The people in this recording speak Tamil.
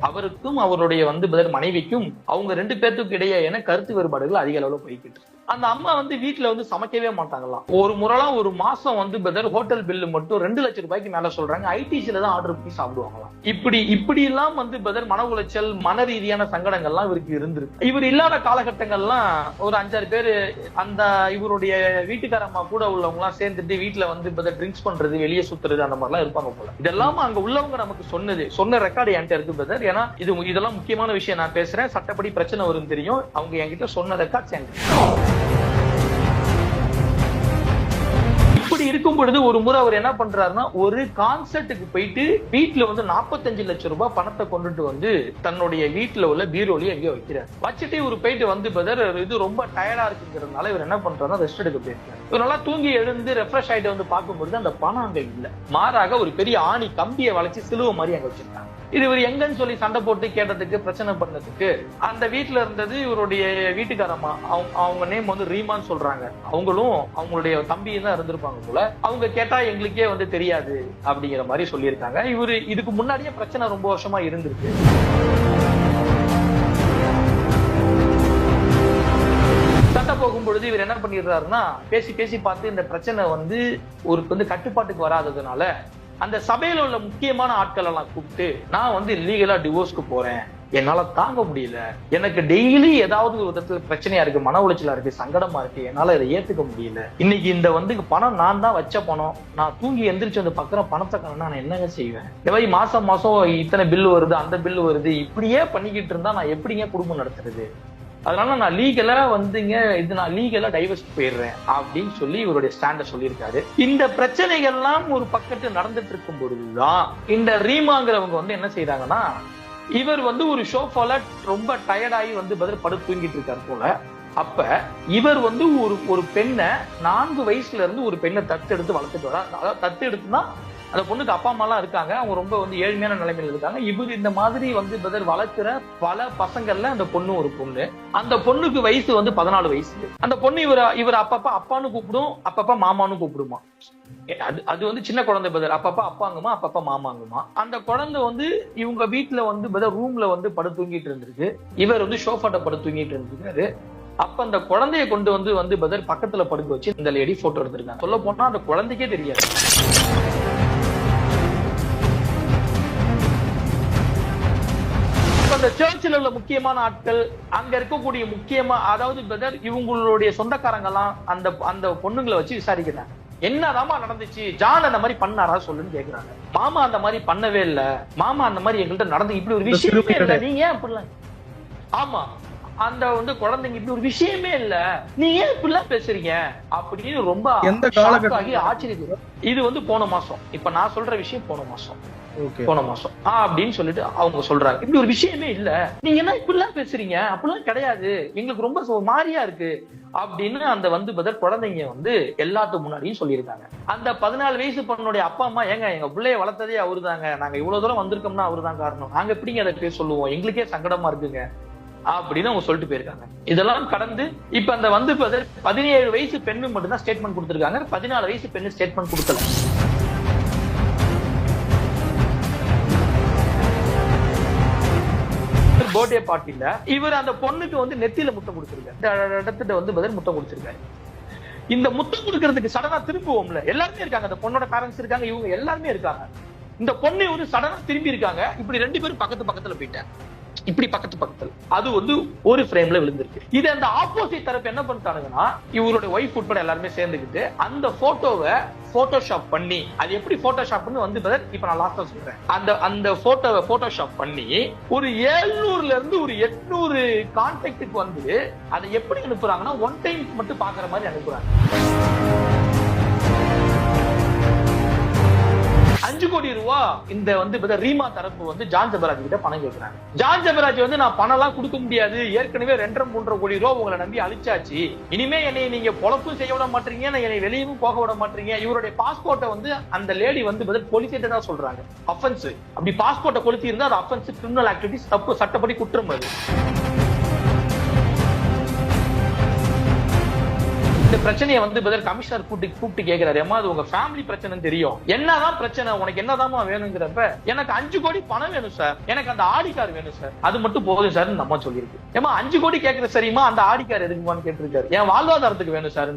அவருக்கும் அவருடைய மனைவிக்கும் அவங்க 2 பேர்த்துக்கு இடையே கருத்து வேறுபாடுகள் அதிக அளவுல போய்கிட்டு இருக்கு. அந்த அம்மா வீட்டுல சமைக்கவே மாட்டாங்களாம். ஒரு முறைலாம் ஒரு மாசம் ஹோட்டல் பில்லு மட்டும் 2 லட்சம் ரூபாய்க்கு மேல சொல்றாங்க. ஐடிசில தான் ஆர்டர் பண்ணி சாப்பிடுவாங்களாம். இப்படி எல்லாம் மன உளைச்சல், மன ரீதியான சங்கடங்கள்லாம் இவருக்கு இருந்திருக்கு. இவர் இல்லாத காலகட்டங்கள்லாம் ஒரு 5-6 பேரு அந்த இவருடைய வீட்டுக்காரம்மா கூட உள்ளவங்க எல்லாம் சேர்ந்துட்டு வீட்டுல ட்ரிங்க்ஸ் பண்றது, வெளியே சுத்துறது, அந்த மாதிரிலாம் இருப்பாங்க போல. இதெல்லாம் அங்க உள்ளவங்க நமக்கு சொன்ன ரெக்கார்டு என்கிட்ட இருக்கு பிரதர். ஏன்னா இதெல்லாம் முக்கியமான விஷயம். நான் பேசுறேன், சட்டப்படி பிரச்சனை வரும் தெரியும். அவங்க என்கிட்ட சொன்ன ரெக்கார்ட்ஸ் என்கிட்ட. இப்படி இருக்கும் பொழுது ஒரு முறை அவர் என்ன பண்றாருன்னா, ஒரு கான்சர்ட்டுக்கு போயிட்டு வீட்டுல 45 லட்சம் ரூபாய் பணத்தை கொண்டுட்டு தன்னுடைய வீட்டுல உள்ள பீரோலயே எங்கேயோ வைக்கிறார். வச்சுட்டு இவர் போயிட்டு பிரதர் இது ரொம்ப டயர்டா இருக்குங்கிறதுனால இவர் என்ன பண்றாருன்னா ரெஸ்ட் எடுக்க போயிருக்காரு. இவர் நல்லா தூங்கி எழுந்து ரெஃப்ரெஷ் ஆயிட்டு பார்க்கும்பொழுது அந்த பணம் அங்க இல்ல. மாறாக ஒரு பெரிய ஆணி கம்பியை வளைச்சு சிலுவை மாதிரி அங்க வச்சிருக்காங்க. இது இவர் எங்கன்னு சொல்லி சண்டை போட்டு கேட்டதுக்கு, பிரச்சனை பண்ணதுக்கு, அந்த வீட்டுல இருந்தது இவருடைய வீட்டுக்காரம்மா. அவங்க நேம் ரீமான்னு சொல்றாங்க. அவங்களும் அவங்களுடைய தம்பியும் தான் இருந்திருப்பாங்க போல. அவங்க கேட்டா எங்களுக்கே தெரியாது அப்படிங்கிற மாதிரி சொல்லியிருக்காங்க. இவரு இதுக்கு முன்னாடியே பிரச்சனை ரொம்ப வருஷமா இருந்திருக்கு. சண்டை போகும்பொழுது இவர் என்ன பண்ணிடுறாருன்னா, பேசி பார்த்து இந்த பிரச்சனை ஒரு கட்டுப்பாட்டுக்கு வராததுனால அந்த சபையில உள்ள முக்கியமான ஆட்கள் எல்லாம் கூப்பிட்டு, நான் லீகலா டிவோர்ஸ்க்கு போறேன், என்னால தாங்க முடியல, எனக்கு டெய்லி ஏதாவது ஒரு விதத்துல பிரச்சனையா இருக்கு, மன உளைச்சலா இருக்கு, சங்கடமா இருக்கு, என்னால இதை ஏத்துக்க முடியல. இன்னைக்கு இந்த பணம் நான் தான் வச்ச பணம், நான் தூங்கி எந்திரிச்சு பக்கம் பணத்தை காணா நான் என்னங்க செய்வேன்? இந்த மாதிரி மாசம் இத்தனை பில்லு வருது, அந்த பில்லு வருது, இப்படியே பண்ணிக்கிட்டு இருந்தா நான் எப்படிங்க குடும்பம் நடத்துறது? அதனால நான் லீகலா நான் லீகலா டைவர்ஸ் போயிடுறேன் அப்படின்னு சொல்லி இவருடைய ஸ்டாண்ட சொல்லியிருக்காரு. இந்த பிரச்சனைகள்லாம் ஒரு பக்கத்து நடந்துட்டு இருக்கும் பொழுதுதான் இந்த ரீமாங்கிறவங்க என்ன செய்யறாங்கன்னா, இவர் ஒரு ஷோஃபால ரொம்ப டயர்டாகி படுத்து தூங்கிட்டு இருக்காரு போல. அப்ப இவர் ஒரு பெண்ணை 4 வயசுல இருந்து ஒரு பெண்ணை தத்தெடுத்து வளர்த்துட்டு வர. அதாவது தத்தெடுத்துனா அந்த பொண்ணுக்கு அப்பா அம்மா எல்லாம் இருக்காங்க, அவங்க ரொம்ப ஏழ்மையான நிலைமையில இருக்காங்க. இவர் இந்த மாதிரி வளர்க்கிற பல பசங்கள்ல அந்த பொண்ணு ஒரு பொண்ணு. அந்த பொண்ணுக்கு வயசு 14 வயசு. அந்த பொண்ணு இவர் அப்பப்பா அப்பான்னு கூப்பிடும், அப்பப்பா மாமான்னு கூப்பிடுமா. அது சின்ன குழந்தை பதர், அப்பப்பா அப்பாங்குமா, அப்பப்பா மாமாங்குமா. அந்த குழந்தை இவங்க வீட்டுல ரூம்ல படுத்து தூங்கிட்டு இருந்திருக்கு. இவர் ஷோஃபாட்ட படுத்து தூங்கிட்டு இருந்திருக்காரு. அப்ப அந்த குழந்தைய கொண்டு பதர் பக்கத்துல படுக்க வச்சு இந்த லேடி போட்டோ எடுத்திருக்காங்க. சொல்ல போனா அந்த குழந்தைக்கே தெரியாது. அந்த சர்ச்சில் உள்ள முக்கியமான ஆட்கள், அங்க இருக்கக்கூடிய முக்கியமா, அதாவது பிரதர் இவங்களுடைய சொந்தக்காரங்க எல்லாம் அந்த பொண்ணுங்களை வச்சு விசாரிக்கிறாங்க. என்னதாமா நடந்துச்சு, ஜான் அந்த மாதிரி பண்ணாரா சொல்லுன்னு கேக்குறாங்க. மாமா அந்த மாதிரி பண்ணவே இல்ல, மாமா அந்த மாதிரி எங்கள்கிட்ட நடந்து இப்படி ஒரு விஷயமே இல்ல, நீங்க ஏன் அப்படிலாம், ஆமா அந்த குழந்தைங்க இப்படி ஒரு விஷயமே இல்ல, நீங்க ஏன் இப்படிலாம் பேசுறீங்க அப்படின்னு ரொம்ப ஆச்சரியம். இது போன மாசம். இப்ப நான் சொல்ற விஷயம் போன மாசம் அப்படின்னு சொல்லிட்டு அவங்க சொல்றாங்க, இப்படி ஒரு விஷயமே இல்ல, நீங்க என்ன இப்படிலாம் பேசுறீங்க, அப்படிலாம் கிடையாது, எங்களுக்கு ரொம்ப மாறியா இருக்கு அப்படின்னு அந்த குழந்தைங்க எல்லாத்துக்கு முன்னாடியும் சொல்லியிருக்காங்க. அந்த 14 வயசு பொண்ணுடைய அப்பா அம்மா, எங்க பிள்ளைய வளர்த்ததே அவருதாங்க, நாங்க இவ்வளவு தூரம் வந்திருக்கோம்னா அவருதான் காரணம், நாங்க எப்படிங்க அதை சொல்லுவோம், எங்களுக்கே சங்கடமா இருக்குங்க அப்படின்னு அவங்க சொல்லிட்டு போயிருக்காங்க. இதெல்லாம் கடந்து இப்ப அந்த 17 வயசு பெண்ணு மட்டும்தான் ஸ்டேட்மெண்ட் கொடுத்திருக்காங்க. 14 வயசு பெண்ணு ஸ்டேட்மெண்ட் கொடுக்கல. பர்த்டே பார்ட்டில இவர் அந்த பொண்ணுக்கு நெத்தியில முத்தம் கொடுத்திருக்காரு. இடத்துல முத்தம் கொடுத்திருக்காரு. இந்த முத்தம் கொடுக்கறதுக்கு சடனா திரும்புவோம்ல, எல்லாருமே இருக்காங்க, அந்த பொண்ணோட பேரண்ட்ஸ் இருக்காங்க, இவங்க எல்லாருமே இருக்காங்க. இந்த பொண்ணு சடனா திரும்பி இருக்காங்க. இப்படி 2 பேரும் பக்கத்துல போயிட்டாங்க. இப்படி பக்கத்துல அது ஒரு ஃப்ரேம்ல விழுந்திருக்கு. இது அந்த ஆப்போசிட் தரப்பு என்ன பண்ணிட்டாங்கன்னா, இவருடைய ஒய்ஃப் உட்பட எல்லாருமே சேர்ந்துக்கிட்டு அந்த போட்டோவை போட்டோஷாப் பண்ணி, அது எப்படி போட்டோஷாப்னு இப்ப நான் லாஸ்டா சொல்றேன், அந்த போட்டோவை போட்டோஷாப் பண்ணி ஒரு 700ல இருந்து ஒரு 800 கான்டாக்டுக்கு அதை எப்படி அனுப்புறாங்கன்னா, ஒன் டைம் மட்டும் பாக்குற மாதிரி அனுப்புறாங்க. 5 கோடி ரூபா இந்த ரீமா தரப்பு ஜான் ஜெபராஜ் கிட்ட பணம் கேட்கிறாங்க. ஜான் ஜெபராஜ் நான் பணம் எல்லாம் கொடுக்க முடியாது, ஏற்கனவே 2.5 கோடி ரூபா உங்களை நம்பி அழிச்சாச்சு, இனிமே என்னை நீங்க பொழப்பும் செய்ய விட மாட்டீங்க, என்னை வெளியவும் போக விட மாட்டீங்க. இவருடைய பாஸ்போர்ட்டை அந்த லேடி போலீஸ் தான் சொல்றாங்க அஃபென்ஸ். அப்படி பாஸ்போர்ட்டை கொளுத்தி இருந்தா அது அஃபென்ஸ், கிரிமினல் ஆக்டிவிட்டிஸ், தப்பு, சட்டப்படி குற்றம் அது. இந்த பிரச்சனையை வந்து கமிஷனர் கூப்பிட்டு கேட்கிறாரு, ஏமா அது உங்க ஃபேமிலி பிரச்சனை தெரியும், என்னதான் பிரச்சனை, உனக்கு என்னதாமா வேணுங்கிறப்ப எனக்கு 5 கோடி பணம் வேணும் சார், எனக்கு அந்த ஆடி கார் வேணும் சார், அது மட்டும் போதும் சார் நம்ம சொல்லியிருக்கு. ஏமா 5 கோடி கேட்கற சரியுமா, அந்த ஆடி கார் எதுக்குமான்னு கேட்டிருக்காரு, என் வாழ்வாதாரத்துக்கு வேணும் சார்.